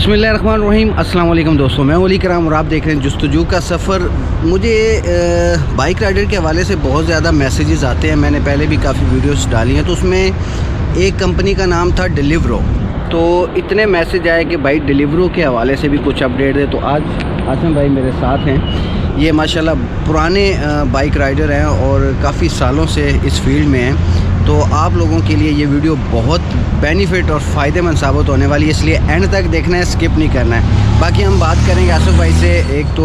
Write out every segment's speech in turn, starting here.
बिस्मिल्लाहिर्रहमानिर्रहीम। अस्सलाम वालेकुम दोस्तों, मैं वली कराम और आप देख रहे हैं जस्तजू का सफ़र। मुझे बाइक राइडर के हवाले से बहुत ज़्यादा मैसेजेस आते हैं। मैंने पहले भी काफ़ी वीडियोस डाली हैं, तो उसमें एक कंपनी का नाम था डिलीवरो। तो इतने मैसेज आए कि भाई डिलीवरो के हवाले से भी कुछ अपडेट है। तो आज आसम भाई मेरे साथ हैं। ये माशाल्लाह पुराने बाइक राइडर हैं और काफ़ी सालों से इस फील्ड में हैं। तो आप लोगों के लिए ये वीडियो बहुत बेनिफिट और फ़ायदेमंद साबित होने वाली है, इसलिए एंड तक देखना है, स्किप नहीं करना है। बाकी हम बात करेंगे आसिफ भाई से, एक तो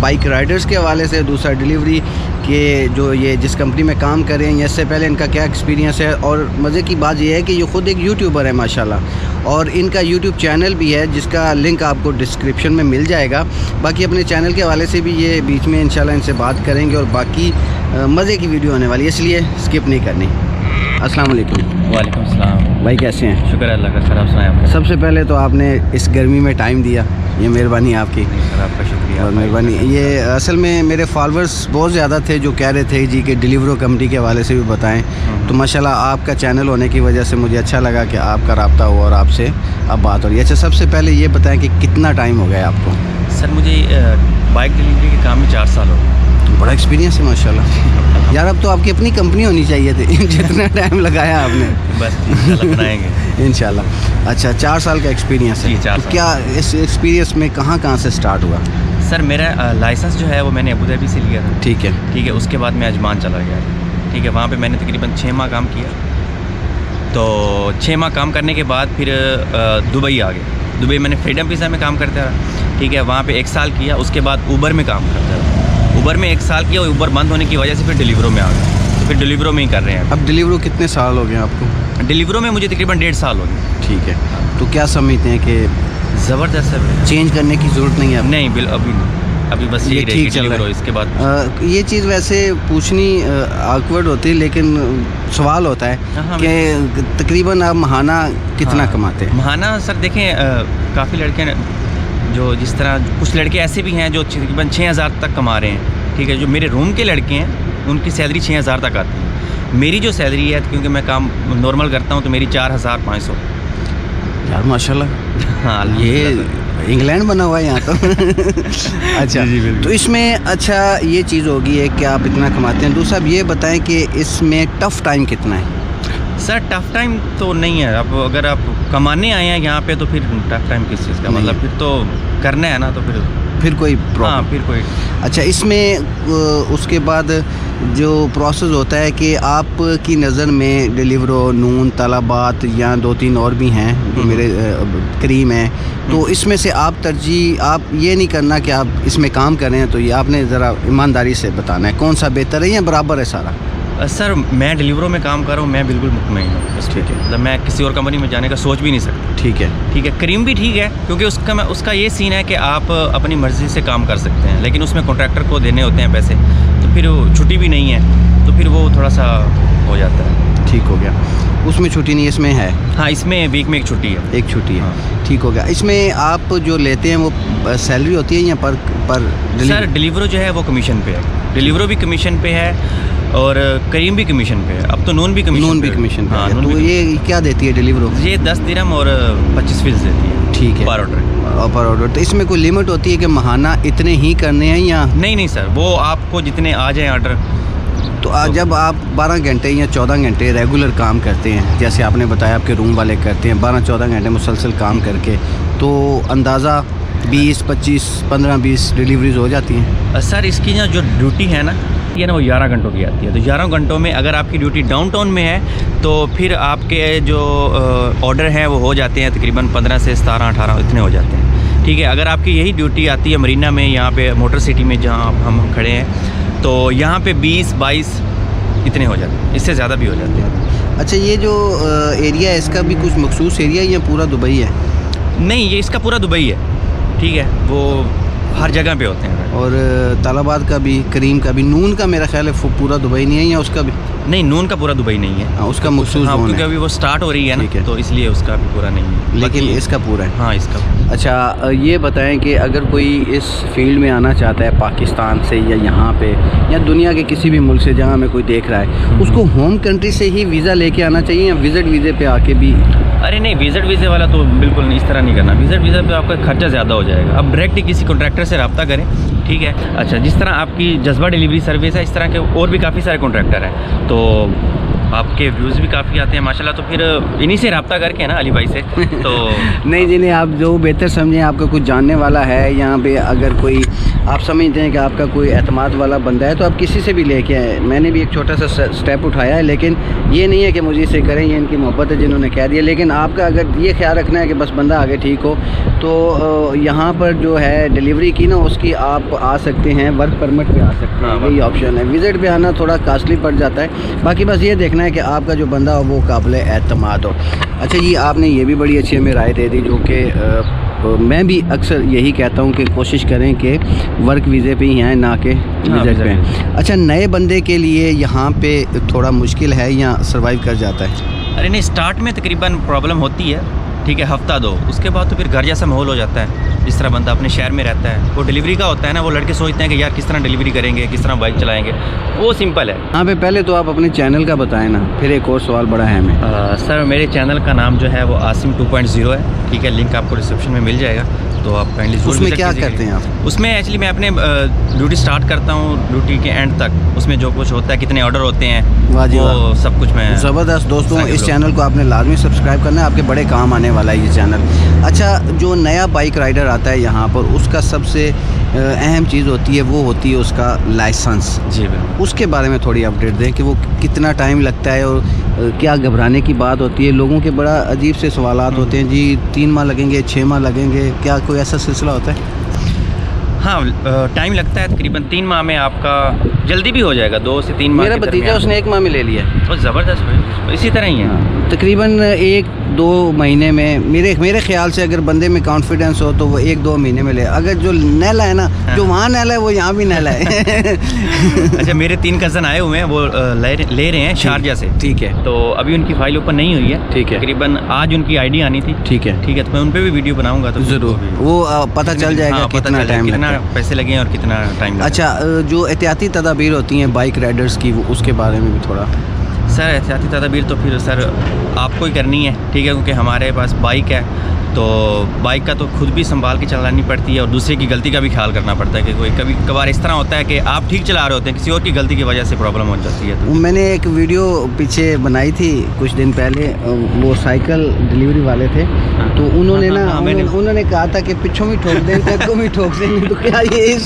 बाइक राइडर्स के हवाले से, दूसरा डिलीवरी के जो ये जिस कंपनी में काम कर रहे हैं, इससे पहले इनका क्या एक्सपीरियंस है। और मज़े की बात यह है कि ये ख़ुद एक यूट्यूबर है माशाल्लाह, और इनका यूट्यूब चैनल भी है जिसका लिंक आपको डिस्क्रिप्शन में मिल जाएगा। बाकी अपने चैनल के हवाले से भी ये बीच में इंशाल्लाह इनसे बात करेंगे और बाकी मज़े की वीडियो होने वाली है, इसलिए स्किप नहीं करनी। अस्सलाम वालेकुम। वालेकुम सलाम भाई, कैसे हैं? शुक्र है अल्लाह का। सर आप सुनाएं आपका। सबसे पहले तो आपने इस गर्मी में टाइम दिया, ये मेहरबानी आपकी। सर आपका शुक्रिया और मेहरबानी। ये असल में मेरे फॉलोअर्स बहुत ज़्यादा थे जो कह रहे थे जी कि डिलीवरो कंपनी के हवाले से भी बताएं। तो माशाल्लाह आपका चैनल होने की वजह से मुझे अच्छा लगा कि आपका रब्ता हुआ और आपसे अब बात हो रही है। अच्छा, सबसे पहले ये बताएं कि कितना टाइम हो गया आपको? सर मुझे बाइक डिलीवरी के काम में 4 साल हो गए। बड़ा एक्सपीरियंस है माशाल्लाह। यार अब तो आपकी अपनी कंपनी होनी चाहिए थी जितना टाइम लगाया आपने। बस इंशाल्लाह बनाएंगे इंशाल्लाह। अच्छा, 4 साल का एक्सपीरियंस है। तो क्या इस एक्सपीरियंस में कहाँ से स्टार्ट हुआ? सर मेरा लाइसेंस जो है वो मैंने अबू धाबी से लिया था। ठीक है। उसके बाद मैं अजमान चला गया। ठीक है, वहाँ पे मैंने तकरीबन 6 माह काम किया। तो 6 माह काम करने के बाद फिर दुबई आ गए। दुबई मैंने फ्रीडम वीज़ा में काम करता रहा। ठीक है, वहाँ पे 1 साल किया। उसके बाद ऊबर में काम करता रहा। ऊबर में 1 साल किया और ऊबर बंद होने की वजह से फिर डिलीवरो में आ गए। तो फिर डिलीवरो में ही कर रहे हैं। अब डिलीवरो कितने साल हो गए आपको? डिलीवरो में मुझे तकरीबन 1.5 साल हो गए। ठीक है। तो क्या समझते हैं कि ज़बरदस्त है, चेंज करने की ज़रूरत नहीं है? नहीं, अभी बस ये ठीक चल रहा है। इसके बाद ये चीज़ वैसे पूछनी awkward होती है, लेकिन सवाल होता है कि तकरीबन आप महाना कितना कमाते हैं? महाना सर देखें, काफ़ी लड़के जो जिस तरह कुछ लड़के ऐसे भी हैं जो तकरीबन 6,000 तक कमा रहे हैं। ठीक है, जो मेरे रूम के लड़के हैं उनकी सैलरी 6,000 तक आती है। मेरी जो सैलरी है, क्योंकि मैं काम नॉर्मल करता हूँ, तो मेरी 4,500। यार माशाल्लाह। हाँ, ये इंग्लैंड बना हुआ है यहाँ तो। अच्छा जी, तो इसमें अच्छा ये चीज़ होगी है कि आप इतना कमाते हैं। दूसरा ये बताएं कि इसमें टफ़ टाइम कितना है? सर टफ़ टाइम तो नहीं है। अब अगर आप कमाने आए हैं यहाँ पे तो फिर टफ़ टाइम किस चीज़ का? मतलब फिर तो करना है ना, तो फिर कोई प्रॉब्लम। हाँ, फिर कोई। अच्छा, इसमें उसके बाद जो प्रोसेस होता है कि आपकी नज़र में डिलीवरो, नून, तलाबात या 2-3 और भी हैं जो मेरे करीम हैं, तो इसमें से आप तरजीह आप ये नहीं करना कि आप इसमें काम करें, तो ये आपने ज़रा ईमानदारी से बताना है कौन सा बेहतर है या बराबर है सारा? सर मैं डिलीवरो में काम कर रहा हूँ, मैं बिल्कुल मुतमईन हूँ। बस ठीक है, मतलब मैं किसी और कंपनी में जाने का सोच भी नहीं सकता। ठीक है। करीम भी ठीक है, क्योंकि उसका ये सीन है कि आप अपनी मर्ज़ी से काम कर सकते हैं, लेकिन उसमें कॉन्ट्रैक्टर को देने होते हैं पैसे, तो फिर छुट्टी भी नहीं है, तो फिर वो थोड़ा सा हो जाता है। ठीक हो गया। उसमें छुट्टी नहीं, इसमें है? हाँ, इसमें वीक में एक छुट्टी है। एक छुट्टी है। हाँ। ठीक हो गया। इसमें आप जो लेते हैं वो सैलरी होती है या पर सर डिलीवरो जो है वो कमीशन पे है। डिलीवरो भी कमीशन पे है और करीम भी कमीशन पे है। अब तो नून भी कमीशन पे। हाँ, तो ये क्या देती है डिलीवरो? ये 10 दिरहम और 25 फीस देती है। ठीक है, पर ऑर्डर। तो इसमें कोई लिमिट होती है कि महाना इतने ही करने हैं या? नहीं सर, वो आपको जितने आ जाए ऑर्डर। तो जब आप 12 घंटे या 14 घंटे रेगुलर काम करते हैं, जैसे आपने बताया आपके रूम वाले करते हैं 12-14 घंटे मुसलसल काम करके, तो अंदाज़ा 20, 25, 15, 20 डिलीवरीज हो जाती हैं? सर इसकी जो ड्यूटी है ना, ये ना वो 11 घंटों की आती है। तो 11 घंटों में अगर आपकी ड्यूटी डाउनटाउन में है तो फिर आपके जो ऑर्डर हैं वो हो जाते हैं तकरीबन 15 से 17-18 इतने हो जाते हैं। ठीक है, अगर आपकी यही ड्यूटी आती है मरीना में, यहाँ पे मोटर सिटी में जहाँ हम खड़े हैं, तो यहाँ पे 20-22 इतने हो जाते हैं, इससे ज़्यादा भी हो जाते हैं। अच्छा, ये जो एरिया है इसका भी कुछ मखसूस एरिया है या पूरा दुबई है? नहीं, ये इसका पूरा दुबई है। ठीक है, वो हर जगह पे होते हैं। और तालाबाद का भी, करीम का भी, नून का मेरा ख्याल है पूरा दुबई नहीं है या उसका भी? नहीं, नून का पूरा दुबई नहीं है। हाँ, उसका मखसूस हाँ, क्योंकि अभी वो स्टार्ट हो रही है ना, तो इसलिए उसका भी पूरा नहीं है, लेकिन इसका पूरा है। हाँ, इसका। अच्छा, ये बताएं कि अगर कोई इस फील्ड में आना चाहता है पाकिस्तान से या यहाँ पे या दुनिया के किसी भी मुल्क से जहाँ में कोई देख रहा है, उसको होम कंट्री से ही वीज़ा लेके आना चाहिए या विज़िट वीज़े पे आके भी अरे नहीं, विज़िट वाला तो बिल्कुल नहीं, इस तरह नहीं करना। विज़िट पे आपका खर्चा ज़्यादा हो जाएगा। अब डायरेक्ट ही किसी कॉन्ट्रैक्टर से रब्ता करें, ठीक है। अच्छा, जिस तरह आपकी जज्बा डिलीवरी सर्विस है, इस तरह के और भी काफ़ी सारे कॉन्ट्रैक्टर हैं, तो आपके व्यूज़ भी काफ़ी आते हैं माशाल्लाह। तो फिर इन्हीं से रब्ता करके ना अली भाई से तो नहीं जिन्हें आप जो बेहतर समझें, आपका कुछ जानने वाला है यहाँ पे, अगर कोई आप समझते हैं कि आपका कोई एतमाद वाला बंदा है, तो आप किसी से भी लेके आए। मैंने भी एक छोटा सा स्टेप उठाया है, लेकिन ये नहीं है कि मुझे इसे करें, ये इनकी मोहब्बत है जिन्होंने कह दिया। लेकिन आपका अगर ये ख्याल रखना है कि बस बंदा आगे ठीक हो, तो यहाँ पर जो है डिलीवरी की ना, उसकी आप आ सकते हैं, वर्क परमिट पे आ सकते हैं, यही ऑप्शन है। विज़िट पे आना थोड़ा कास्टली पड़ जाता है। बाकी बस ये देखना है कि आपका जो बंदा हो वो काबिल एतमाद हो। अच्छा जी, आपने ये भी बड़ी अच्छी हमें राय दे दी, जो कि मैं भी अक्सर यही कहता हूँ कि कोशिश करें कि वर्क वीज़े पे ही आएँ, ना कि विज़िट पे। अच्छा, नए बंदे के लिए यहाँ पे थोड़ा मुश्किल है या सर्वाइव कर जाता है? अरे नहीं, स्टार्ट में तकरीबन प्रॉब्लम होती है, ठीक है, हफ्ता दो, उसके बाद तो फिर घर जैसा माहौल हो जाता है। जिस तरह बंदा अपने शहर में रहता है, वो डिलीवरी का होता है ना, वो लड़के सोचते हैं कि यार किस तरह डिलीवरी करेंगे, किस तरह बाइक चलाएंगे, वो सिंपल है। हाँ पे पहले तो आप अपने चैनल का बताएं ना, फिर एक और सवाल बड़ा है हमें। सर, मेरे चैनल का नाम जो है वो आसिम 2.0 है, ठीक है, लिंक आपको डिस्क्रिप्शन में मिल जाएगा, तो आप काइंडली उसमें क्या करते हैं आप? उसमें एक्चुअली मैं अपने ड्यूटी स्टार्ट करता हूँ ड्यूटी के एंड तक, उसमें जो कुछ होता है, कितने ऑर्डर होते हैं, वो सब कुछ मैं। ज़बरदस्त दोस्तों, इस चैनल को आपने लाजमी सब्सक्राइब करना है, आपके बड़े काम आने वाला है ये चैनल। अच्छा, जो नया बाइक राइडर आता है यहाँ पर, उसका सबसे अहम चीज़ होती है, वो होती है उसका लाइसेंस। जी बिल्कुल, उसके बारे में थोड़ी अपडेट दें कि वो कितना टाइम लगता है और क्या घबराने की बात होती है। लोगों के बड़ा अजीब से सवालात होते हैं, जी 3 माह लगेंगे, 6 माह लगेंगे, क्या कोई ऐसा सिलसिला होता है? हाँ, टाइम लगता है, तकरीबन 3 माह में आपका जल्दी भी हो जाएगा, 2 से 3 माह। मेरा भतीजा उसने 1 माह में ले लिया। तो ज़बरदस्त भाई, इसी तरह ही है। तकरीबन 1-2 महीने में, मेरे ख्याल से अगर बंदे में कॉन्फिडेंस हो तो वो 1-2 महीने में ले। अगर जो नैला है ना, जो वहाँ नैला है वो यहाँ भी नैला है। अच्छा, मेरे 3 कज़न आए हुए हैं, वो ले रहे हैं शारजा से, ठीक है, तो अभी उनकी फ़ाइल ओपन नहीं हुई है, ठीक है, तकरीबन आज उनकी आईडी आनी थी, ठीक है, ठीक है, तो मैं उन पर भी वीडियो बनाऊंगा, तो ज़रूर वो पता चल जाएगा कितना टाइम, कितना पैसे लगे और कितना टाइम लगा। अच्छा, जो एहतियाती तदाबीर होती हैं बाइक राइडर्स की, वो उसके बारे में भी थोड़ा। सर, एहतियाती तदाबीर तो फिर सर आपको ही करनी है, ठीक है, क्योंकि हमारे पास बाइक है, तो बाइक का तो खुद भी संभाल के चलानी पड़ती है और दूसरे की गलती का भी ख्याल करना पड़ता है कि कोई कभी कभार इस तरह होता है कि आप ठीक चला रहे होते हैं, किसी और की गलती की वजह से प्रॉब्लम हो जाती है। तो मैंने एक वीडियो पीछे बनाई थी कुछ दिन पहले, वो साइकिल डिलीवरी वाले थे, तो उन्होंने ना उन्होंने कहा था कि पिछों भी ठोक दें, टैगों भी ठोक देंगे, तो क्या ये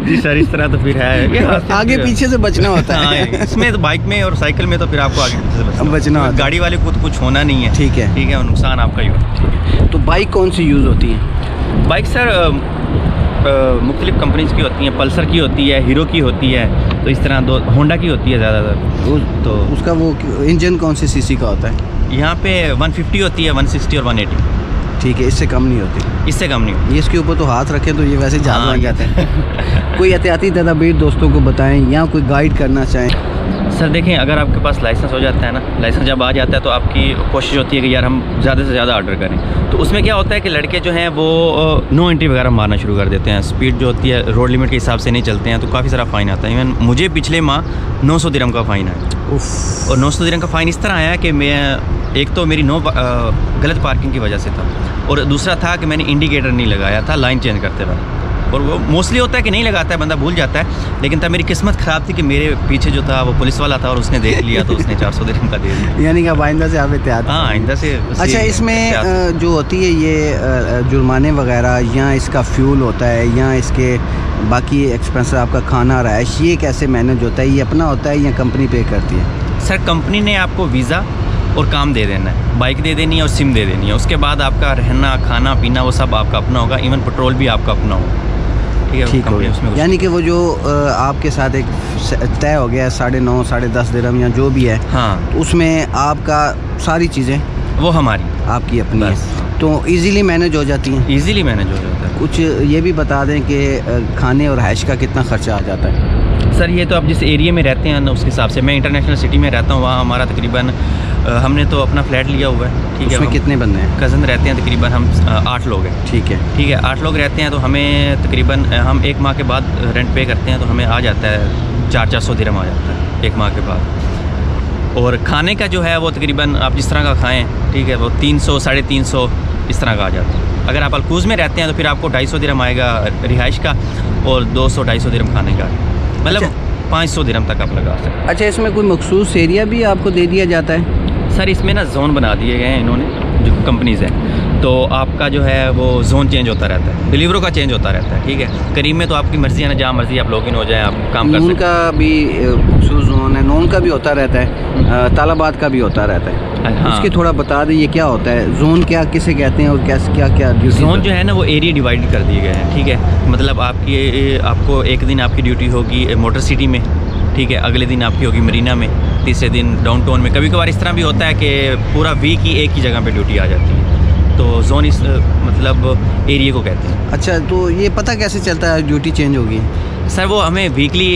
जी सर, इस तरह तो फिर है, आगे पीछे से बचना होता है। इसमें तो बाइक में और साइकिल में तो फिर आपको आगे पीछे से बचना होता है। गाड़ी वाले को तो कुछ होना नहीं है, ठीक है, ठीक है, नुकसान आपका ही होगा। तो बाइक कौन सी यूज़ होती है? बाइक सर मुख्तलिफ़ कंपनीज़ की होती हैं, पल्सर की होती है, हीरो की होती है, तो इस तरह होंडा की होती है ज़्यादातर। तो उसका वो इंजन कौन सी सीसी का होता है? यहाँ पे 150 होती है, 160 और 180। ठीक है, इससे कम नहीं होती? इससे कम नहीं होती। ये इसके ऊपर तो हाथ रखें तो ये वैसे जहाज बन जाते हैं। कोई एहतियाती तदाबीर दोस्तों को बताएं या कोई गाइड करना चाहें? सर देखें, अगर आपके पास लाइसेंस हो जाता है ना, लाइसेंस जब आ जाता है तो आपकी कोशिश होती है कि यार हम ज़्यादा से ज़्यादा ऑर्डर करें। तो उसमें क्या होता है कि लड़के जो हैं वो नो एंट्री वगैरह मारना शुरू कर देते हैं, स्पीड जो होती है रोड लिमिट के हिसाब से नहीं चलते हैं, तो काफ़ी सारा फ़ाइन आता है। इवन मुझे पिछले माह 900 दिरहम का फ़ाइन आया, और 900 दिरहम का फ़ाइन इस तरह आया कि मैं, एक तो मेरी गलत पार्किंग की वजह से था, और दूसरा था कि मैंने इंडिकेटर नहीं लगाया था लाइन चेंज करते वक्त। और वो मोस्टली होता है कि नहीं लगाता है, बंदा भूल जाता है, लेकिन तब मेरी किस्मत ख़राब थी कि मेरे पीछे जो था वो पुलिस वाला था और उसने देख लिया, तो उसने 400 दिरहम का दे दिया। यानी कि अब आइंदा से आप एहतियात। हाँ, आइंदा से। अच्छा, इसमें जो होती है ये जुर्माने वगैरह, या इसका फ्यूल होता है, या इसके बाकी एक्सपेंस, आपका खाना रहायश, ये कैसे मैनेज होता है? ये अपना होता है या कंपनी पे करती है? सर, कंपनी ने आपको वीज़ा और काम दे देना है, बाइक दे देनी है और सिम दे देनी है, उसके बाद आपका रहना, खाना पीना वो सब आपका अपना होगा, इवन पेट्रोल भी आपका अपना होगा, ठीक हो गया। यानी कि वो जो आपके साथ एक तय हो गया 9.5 साढ़े 10 दिरहम या जो भी है, हाँ, उसमें आपका सारी चीज़ें वो हमारी आपकी अपनी है, तो इजीली मैनेज हो जाती हैं? इजीली मैनेज हो जाता है। कुछ ये भी बता दें कि खाने और रहायश का कितना ख़र्चा आ जाता है? सर, ये तो आप जिस एरिया में रहते हैं ना उसके हिसाब से, मैं इंटरनेशनल सिटी में रहता हूँ, वहाँ हमारा तकरीबन हमने तो अपना फ्लैट लिया हुआ है, ठीक है। उसमें कितने बंदे हैं? कज़न रहते हैं, तकरीबन हम 8 लोग हैं, ठीक है, ठीक है, 8 लोग रहते हैं, तो हमें तकरीबन हम 1 माह के बाद रेंट पे करते हैं, तो हमें आ जाता है 400-400 दिरहम आ जाता है 1 माह के बाद। और खाने का जो है वो तकरीबन आप जिस तरह का खाएँ, ठीक है, वो 300 350 इस तरह का आ जाता है। अगर आप अलकूज़ में रहते हैं तो फिर आपको 250 दिरहम आएगा रिहाइश का और 200-250 दिरहम खाने का, मतलब 500 दिरहम तक आप लगा सकते हैं। अच्छा, इसमें कोई मखसूस एरिया भी आपको दे दिया जाता है? सर इसमें ना जोन बना दिए गए हैं इन्होंने, जो कंपनीज़ हैं, तो आपका जो है वो जोन चेंज होता रहता है, डिलीवरों का चेंज होता रहता है, ठीक है। करीब में तो आपकी मर्ज़ी है ना, जहाँ मर्ज़ी आप लॉगिन हो जाए, आप काम कर सकते हैं। नून का भी मखसूस जोन है, नून का भी होता रहता है, तालाबाद का भी होता रहता है। हाँ। उसके थोड़ा बता दें ये क्या होता है, जोन क्या किसे कहते हैं और क्या क्या जोन जो है ना वो एरिया डिवाइड कर दिए गए हैं, ठीक है। मतलब आपको एक दिन आपकी ड्यूटी होगी मोटर सिटी में, ठीक है, अगले दिन आपकी होगी मरीना में, तीसरे दिन डाउनटाउन में। कभी कभार इस तरह भी होता है कि पूरा वीक ही एक ही जगह पे ड्यूटी आ जाती है, तो जोन इस मतलब एरिया को कहते हैं। अच्छा, तो ये पता कैसे चलता है ड्यूटी चेंज होगी? सर वो हमें वीकली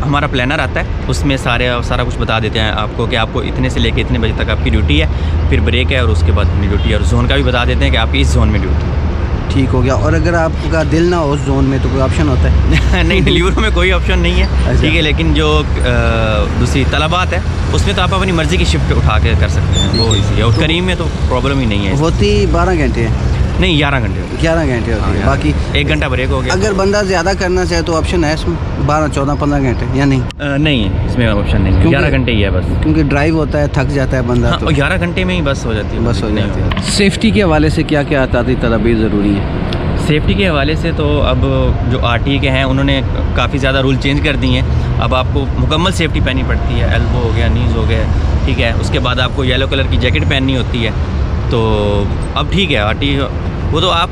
हमारा प्लानर आता है, उसमें सारा कुछ बता देते हैं आपको कि आपको इतने से लेके इतने बजे तक आपकी ड्यूटी है, फिर ब्रेक है और उसके बाद अपनी ड्यूटी है, और जोन का भी बता देते हैं कि आपकी इस जोन में ड्यूटी है। ठीक हो गया। और अगर आपका दिल ना हो उस जोन में तो कोई ऑप्शन होता है? नहीं, डिलीवरों में कोई ऑप्शन नहीं है, ठीक है, लेकिन जो दूसरी तलबात है उसमें तो आप अपनी मर्ज़ी की शिफ्ट उठा के कर सकते हैं, वो इसी है। और करीम में तो प्रॉब्लम ही नहीं है। होती 12 घंटे है? नहीं, 11 घंटे 11 घंटे होती है, बाकी 1 घंटा ब्रेक हो गया। अगर बंदा ज़्यादा करना चाहे तो ऑप्शन है इसमें 12, 14, 15 घंटे या नहीं? नहीं है इसमें ऑप्शन नहीं, 11 घंटे ही है बस, क्योंकि ड्राइव होता है, थक जाता है बंदा। हाँ, तो 11 घंटे में ही बस हो जाती है, बस हो जाती है। सेफ्टी के हवाले से क्या क्या एहतियाती तदाबीर ज़रूरी है? सेफ्टी के हवाले से तो अब जो RTA के हैं उन्होंने काफ़ी ज़्यादा रूल चेंज कर दिए हैं। अब आपको मुकम्मल सेफ्टी पहननी पड़ती है, एल्बो हो गया, नीज़ हो गया, ठीक है। उसके बाद आपको येलो कलर की जैकेट पहननी होती है। तो अब ठीक है, RTA वो तो आप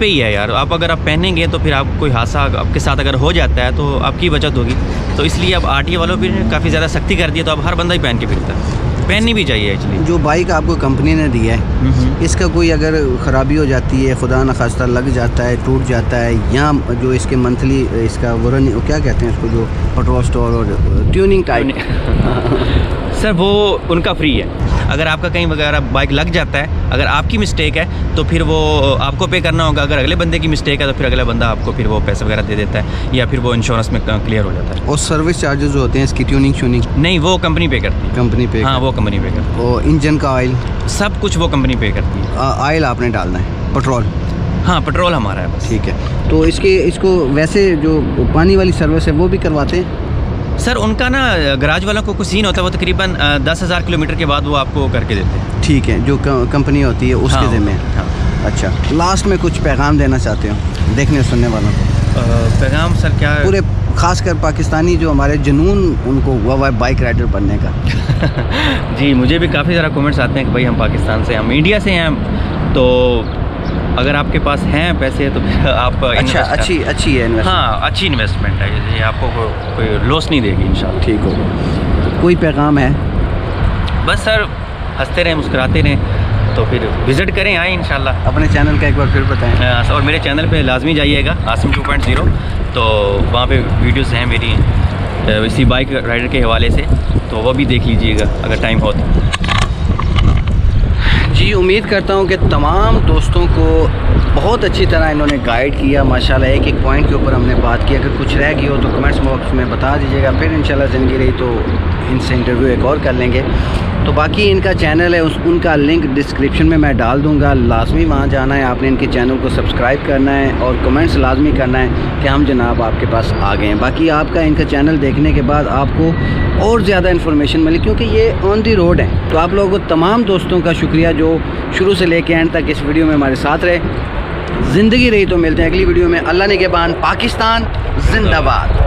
पे ही है यार। आप अगर आप पहनेंगे तो फिर आप कोई हादसा आपके साथ अगर हो जाता है तो आपकी बचत होगी। तो इसलिए अब RTA वालों भी ने काफ़ी ज़्यादा सख्ती कर दी है, तो अब हर बंदा ही पहन के फिरता है, पहननी भी चाहिए एक्चुअली। जो बाइक आपको कंपनी ने दी है, इसका कोई अगर ख़राबी हो जाती है, खुदा न खास्ता लग जाता है, टूट जाता है, या जो इसके मंथली इसका वारंटी क्या कहते हैं इसको, जो पेट्रोल स्टोर और ट्यूनिंग टाइप सर वो उनका फ्री है। अगर आपका कहीं वगैरह बाइक लग जाता है, अगर आपकी मिस्टेक है तो फिर वो आपको पे करना होगा। अगर अगले बंदे की मिस्टेक है तो फिर अगला बंदा आपको फिर वो पैसे वगैरह दे देता है, या फिर वो इंश्योरेंस में क्लियर हो जाता है। और सर्विस चार्जेस जो होते हैं इसकी ट्यूनिंग नहीं, वो कंपनी पे करती है। कंपनी पे? हाँ, वो कंपनी पे करती है। और इंजन का ऑयल सब कुछ वो कंपनी पे करती है। ऑयल आपने डालना है, पेट्रोल? हाँ, पेट्रोल हमारा है बस। ठीक है। तो इसको वैसे जो पानी वाली सर्विस है वो भी करवाते हैं? सर उनका ना गराज वालों को कुछ सीन होता है, वो तकरीबन 10,000 किलोमीटर के बाद वो आपको करके देते हैं। ठीक है, जो कंपनी होती है उसके ज़िम्मे। हाँ। अच्छा, लास्ट में कुछ पैगाम देना चाहते हो देखने सुनने वालों को? पैगाम सर क्या, पूरे खासकर पाकिस्तानी जो हमारे जुनून उनको हुआ है बाइक राइडर बनने का। जी, मुझे भी काफ़ी ज़्यादा कमेंट्स आते हैं कि भाई हम पाकिस्तान से, हम इंडिया से हैं, तो अगर आपके पास हैं पैसे तो फिर आप अच्छा, अच्छी है इन्वेस्टमेंट। हाँ, अच्छी इन्वेस्टमेंट है ये, आपको कोई लॉस नहीं देगी इंशाल्लाह। ठीक हो। कोई पैगाम है? बस सर हंसते रहें, मुस्कुराते रहें, तो फिर विज़िट करें, आएँ इंशाल्लाह। अपने चैनल का एक बार फिर बताएं। और मेरे चैनल पे लाजमी जाइएगा, आसिम 2.0, तो वहाँ पे वीडियोस हैं मेरी इसी बाइक राइडर के हवाले से, तो वो भी देख लीजिएगा अगर टाइम हो तो। जी, उम्मीद करता हूँ कि तमाम दोस्तों को बहुत अच्छी तरह इन्होंने गाइड किया माशाल्लाह। एक एक पॉइंट के ऊपर हमने बात की। अगर कुछ रह गई हो तो कमेंट्स बॉक्स में बता दीजिएगा, फिर इंशाल्लाह ज़िंदगी रही तो इनसे इंटरव्यू एक और कर लेंगे। तो बाकी इनका चैनल है उनका लिंक डिस्क्रिप्शन में मैं डाल दूँगा, लाजमी वहाँ जाना है, आपने इनके चैनल को सब्सक्राइब करना है और कमेंट्स लाजमी करना है कि हम जनाब आपके पास आ गए हैं। बाकी आपका इनका चैनल देखने के बाद आपको और ज़्यादा इन्फॉर्मेशन मिली, क्योंकि ये ऑन दी रोड है। तो आप लोगों को तमाम दोस्तों का शुक्रिया जो शुरू से लेके एंड तक इस वीडियो में हमारे साथ रहे। ज़िंदगी रही तो मिलते हैं अगली वीडियो में। अल्लाह निगहबान, पाकिस्तान जिंदाबाद।